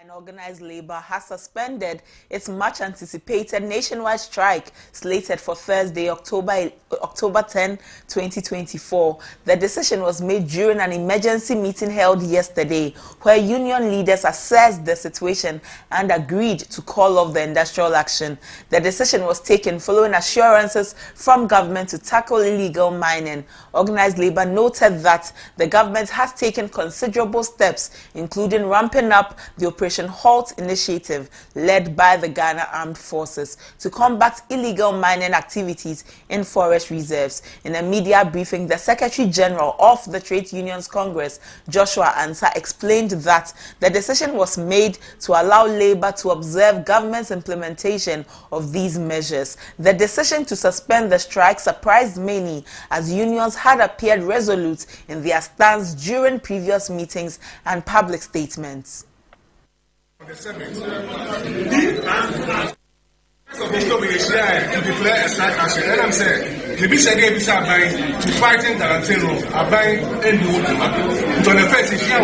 And organized labor has suspended its much-anticipated nationwide strike slated for Thursday, October 10, 2024. The decision was made during an emergency meeting held yesterday, where union leaders assessed the situation and agreed to call off the industrial action. The decision was taken following assurances from government to tackle illegal mining. Organized labor noted that the government has taken considerable steps, including ramping up the Operation Halt initiative led by the Ghana Armed Forces to combat illegal mining activities in forest reserves. In a media briefing, the Secretary General of the Trade Unions Congress, Joshua Ansah, explained that the decision was made to allow labor to observe government's implementation of these measures. The decision to suspend the strike surprised many, as unions had appeared resolute in their stance during previous meetings and public statements. The summit. To declare a strike action, and I'm saying, the bishop gave us to fighting Tarantino, buying and the so the first is here,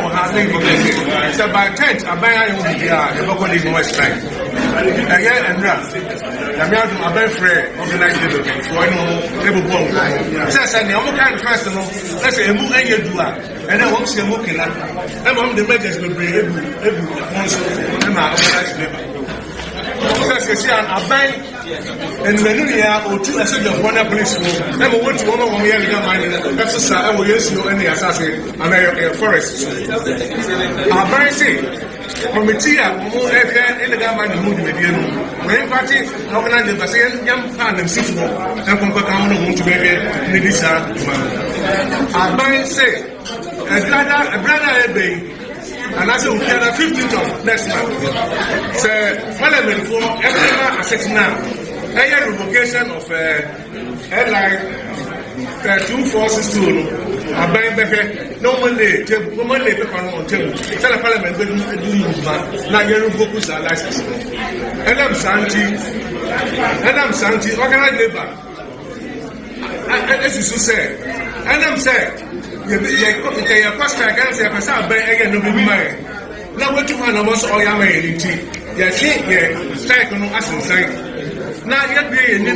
so by 10th, I buy the local West strike. Again, and I'm very free, organized the so I know they will go. Says, and the other kind of first, let's say, a move and you do that. And then once you're looking at the measures will bring every and I because you are buying and Menunia or two as a one police will never want to one year to mine exercise. I will use you any assassin and forest. I buy say, Comitia, more in the government mood with you. When party, organize the Brazilian young fan and sister, and Compacano want to be in this. I buy say, a brother Ebay. And I said, we can have 15th of next month. So, Parliament for every asset now. A revocation of airline 2 forces to a bank back. Normally, paper on table. Tell the Parliament to do now you focus on license. And I'm Santi, organized labor. As you say, and I'm saying, your cost I say, I buy again no be mine. Now what you want almost all your money. You think strike on us inside. Now yet be in the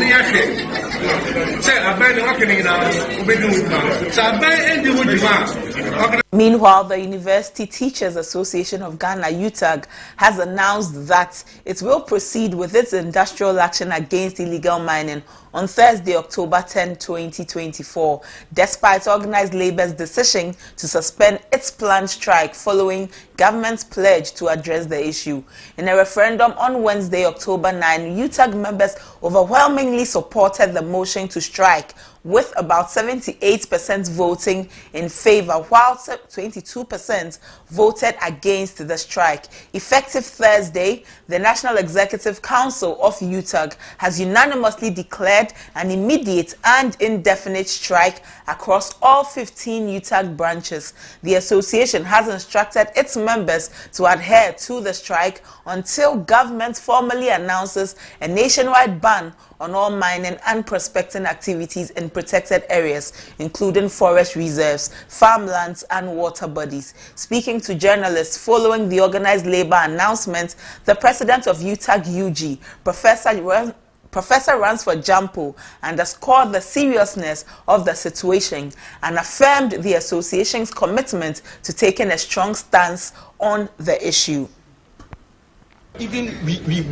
say I buy the working now, we do it. So I buy any wood demand. Meanwhile, the University Teachers Association of Ghana, UTAG, has announced that it will proceed with its industrial action against illegal mining on Thursday, October 10, 2024, despite organized labor's decision to suspend its planned strike following government's pledge to address the issue. In a referendum on Wednesday, October 9, UTAG members overwhelmingly supported the motion to strike, with about 78% voting in favor, while 22% voted against the strike. Effective Thursday, the National Executive Council of UTAG has unanimously declared an immediate and indefinite strike across all 15 UTAG branches. The association has instructed its members to adhere to the strike until government formally announces a nationwide ban on all mining and prospecting activities in protected areas, including forest reserves, farmlands, and water bodies. Speaking to journalists following the organized labor announcement, the president of UTAG UG, Professor Ransford Jampo, underscored the seriousness of the situation and affirmed the association's commitment to taking a strong stance on the issue. We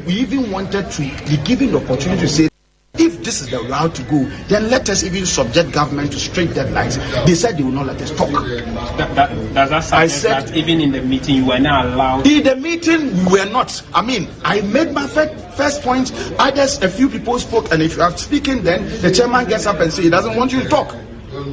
even wanted to be given the opportunity to say, if this is the route to go, then let us even subject government to strict deadlines. They said they will not let us talk. Does that suggest that even in the meeting you were not allowed? In the meeting we were not. I mean, I made my first point. Others, a few people spoke, and if you are speaking, then the chairman gets up and says he doesn't want you to talk.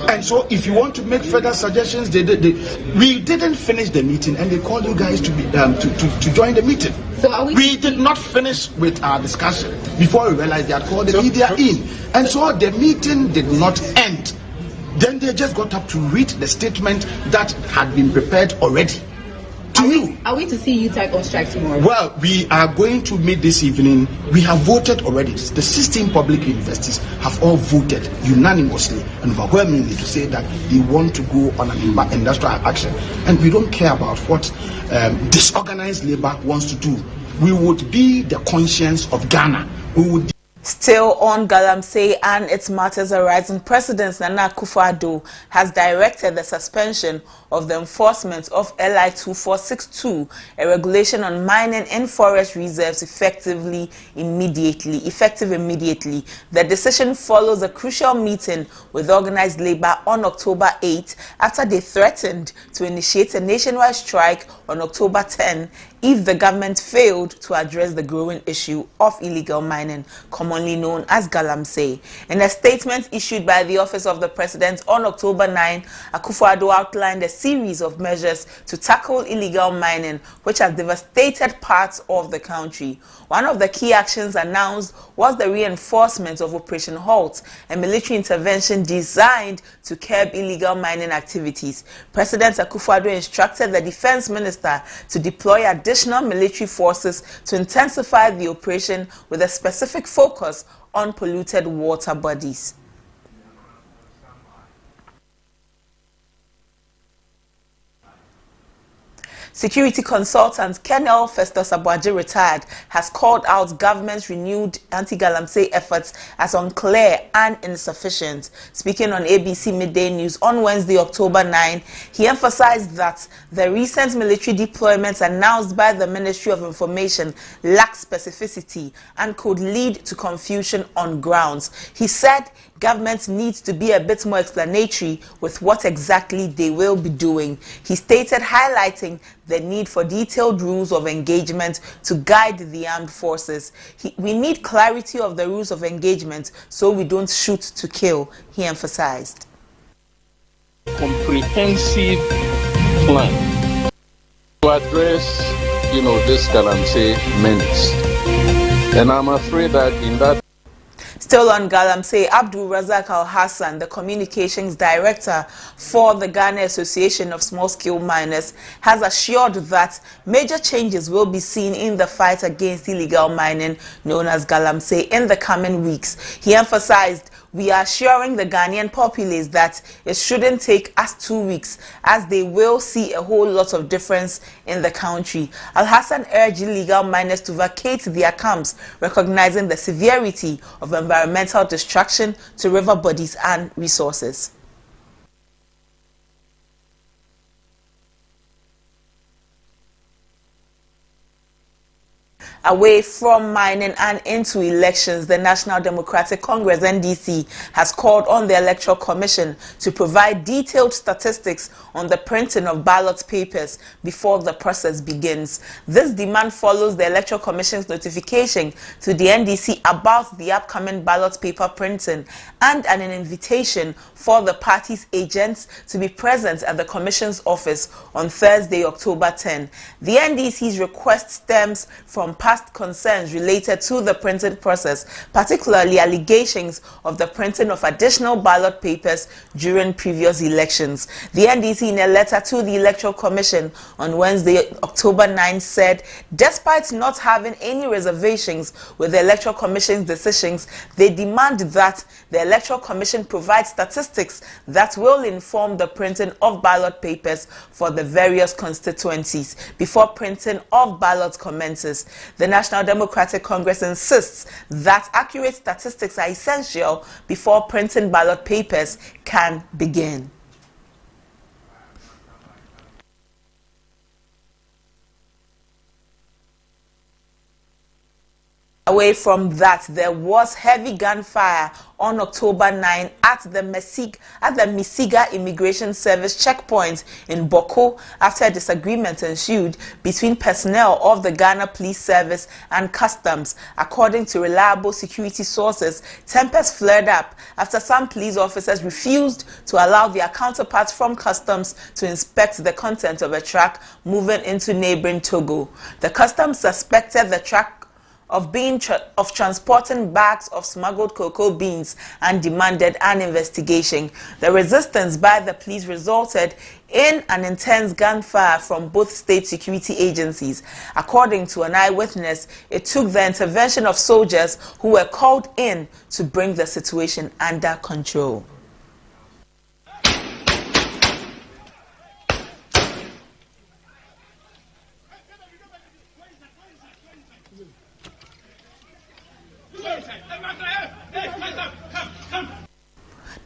And so, if you want to make further suggestions, we didn't finish the meeting, and they called you guys to be to join the meeting. So we did not finish with our discussion before we realized they had called the media in, and so the meeting did not end. Then they just got up to read the statement that had been prepared already. Are we to see UTAG on strike tomorrow? Well, we are going to meet this evening. We have voted already. The 16 public universities have all voted unanimously and overwhelmingly to say that they want to go on an industrial action. And we don't care about what disorganized labor wants to do. We would be the conscience of Ghana. We would. Still on Galamsey and its matters arising, President Nana Akufo-Addo has directed the suspension of the enforcement of LI 2462, a regulation on mining in forest reserves, effective immediately. The decision follows a crucial meeting with organized labor on October 8 after they threatened to initiate a nationwide strike on October 10 if the government failed to address the growing issue of illegal mining, commonly known as Galamsey. In a statement issued by the Office of the President on October 9, Akufo-Addo outlined a series of measures to tackle illegal mining, which has devastated parts of the country. One of the key actions announced was the reinforcement of Operation Halt, a military intervention designed to curb illegal mining activities. President Akufo-Addo instructed the Defense Minister to deploy additional military forces to intensify the operation with a specific focus on polluted water bodies. Security consultant Colonel Festus Abuaji, retired, has called out government's renewed anti-Galamsey efforts as unclear and insufficient. Speaking on ABC Midday News on Wednesday, October 9, he emphasized that the recent military deployments announced by the Ministry of Information lack specificity and could lead to confusion on grounds. He said government needs to be a bit more explanatory with what exactly they will be doing. He stated, highlighting the need for detailed rules of engagement to guide the armed forces. We need clarity of the rules of engagement so we don't shoot to kill, he emphasized. Comprehensive plan to address, this Galamsey menace. And I'm afraid that in that. Still on Galamsey, Abdul Razak Al-Hassan, the communications director for the Ghana Association of Small-Scale Miners, has assured that major changes will be seen in the fight against illegal mining known as Galamsey in the coming weeks. He emphasized, "We are assuring the Ghanaian populace that it shouldn't take us 2 weeks, as they will see a whole lot of difference in the country." Al-Hassan urged illegal miners to vacate their camps, recognizing the severity of environmental destruction to river bodies and resources. Away from mining and into elections, the National Democratic Congress, NDC, has called on the Electoral Commission to provide detailed statistics on the printing of ballot papers before the process begins. This demand follows the Electoral Commission's notification to the NDC about the upcoming ballot paper printing and an invitation for the party's agents to be present at the Commission's office on Thursday, October 10. The NDC's request stems from past concerns related to the printing process, particularly allegations of the printing of additional ballot papers during previous elections. The NDC, in a letter to the Electoral Commission on Wednesday, October 9, said, despite not having any reservations with the Electoral Commission's decisions, they demand that the Electoral Commission provide statistics that will inform the printing of ballot papers for the various constituencies before printing of ballots commences. The National Democratic Congress insists that accurate statistics are essential before printing ballot papers can begin. Away from that, there was heavy gunfire on October 9 at the Misiga Immigration Service checkpoint in Boko after a disagreement ensued between personnel of the Ghana Police Service and Customs. According to reliable security sources, tempers flared up after some police officers refused to allow their counterparts from Customs to inspect the content of a truck moving into neighboring Togo. The Customs suspected the truck of transporting bags of smuggled cocoa beans and demanded an investigation. The resistance by the police resulted in an intense gunfire from both state security agencies. According to an eyewitness, it took the intervention of soldiers who were called in to bring the situation under control.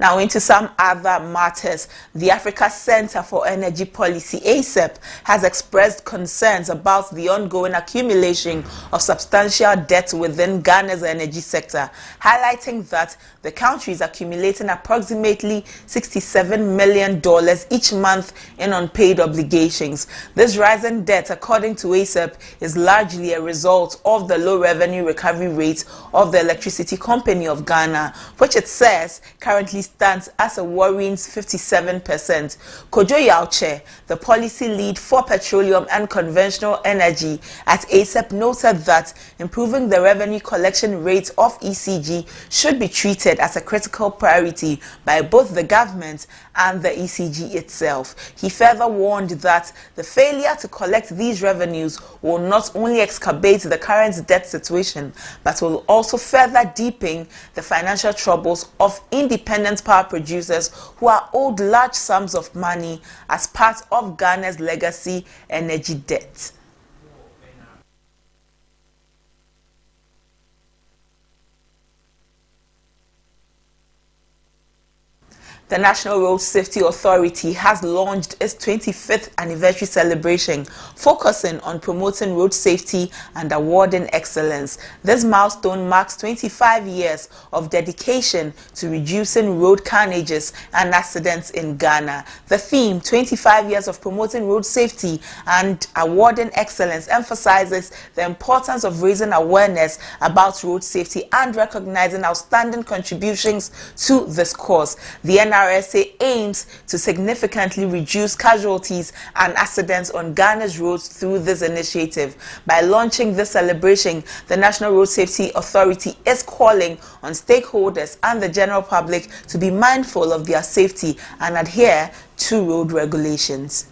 Now into some other matters. The Africa Center for Energy Policy, ACEP, has expressed concerns about the ongoing accumulation of substantial debt within Ghana's energy sector, highlighting that the country is accumulating approximately $67 million each month in unpaid obligations. This rising debt, according to ACEP, is largely a result of the low revenue recovery rate of the Electricity Company of Ghana, which it says currently stands as a worrying 57%. Kojo Yauche, the policy lead for petroleum and conventional energy at ACEP, noted that improving the revenue collection rate of ECG should be treated as a critical priority by both the government and the ECG itself. He further warned that the failure to collect these revenues will not only exacerbate the current debt situation, but will also further deepen the financial troubles of independent power producers who are owed large sums of money as part of Ghana's legacy energy debt. The National Road Safety Authority has launched its 25th anniversary celebration, focusing on promoting road safety and awarding excellence. This milestone marks 25 years of dedication to reducing road carnages and accidents in Ghana. The theme, 25 years of promoting road safety and awarding excellence, emphasizes the importance of raising awareness about road safety and recognizing outstanding contributions to this cause. The NRSA aims to significantly reduce casualties and accidents on Ghana's roads through this initiative. By launching this celebration, the National Road Safety Authority is calling on stakeholders and the general public to be mindful of their safety and adhere to road regulations.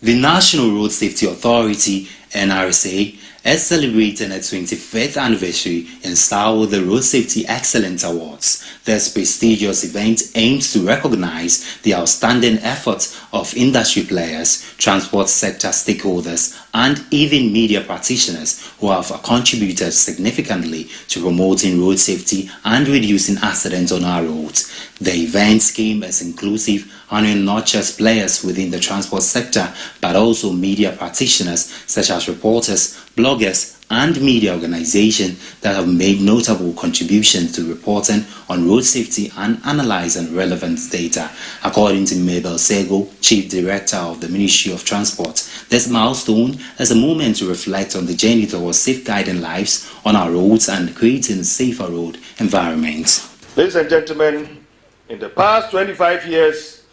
The National Road Safety Authority, NRSA, is celebrating its 25th anniversary in style with the Road Safety Excellence Awards. This prestigious event aims to recognize the outstanding efforts of industry players, transport sector stakeholders, and even media practitioners who have contributed significantly to promoting road safety and reducing accidents on our roads. The event scheme is inclusive, honoring not just players within the transport sector, but also media practitioners such as reporters, bloggers, and media organizations that have made notable contributions to reporting on road safety and analyzing relevant data. According to Mabel Sego, Chief Director of the Ministry of Transport, this milestone is a moment to reflect on the journey towards safeguarding lives on our roads and creating a safer road environment. Ladies and gentlemen, in the past 25 years,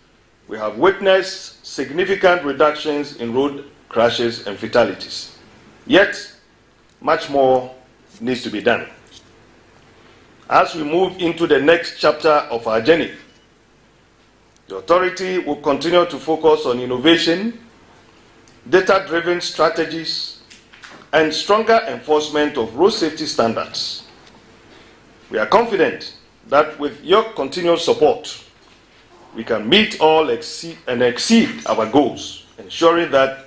we have witnessed significant reductions in road crashes and fatalities. Yet, much more needs to be done. As we move into the next chapter of our journey, the authority will continue to focus on innovation, data-driven strategies, and stronger enforcement of road safety standards. We are confident that with your continued support, we can meet all and exceed our goals, ensuring that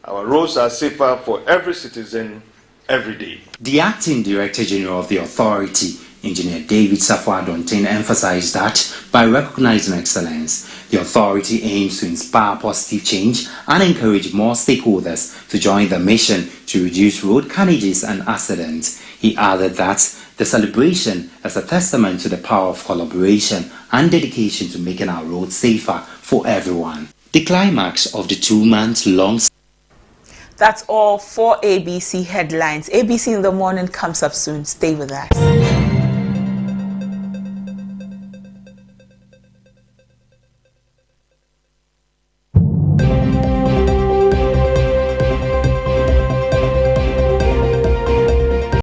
our roads are safer for every citizen every day. The Acting Director General of the authority, Engineer David Safwa-Adontain, emphasized that by recognizing excellence, the authority aims to inspire positive change and encourage more stakeholders to join the mission to reduce road carnages and accidents. He added that the celebration is a testament to the power of collaboration and dedication to making our roads safer for everyone. The climax of the 2-month-long. That's all for ABC Headlines. ABC in the Morning comes up soon. Stay with us.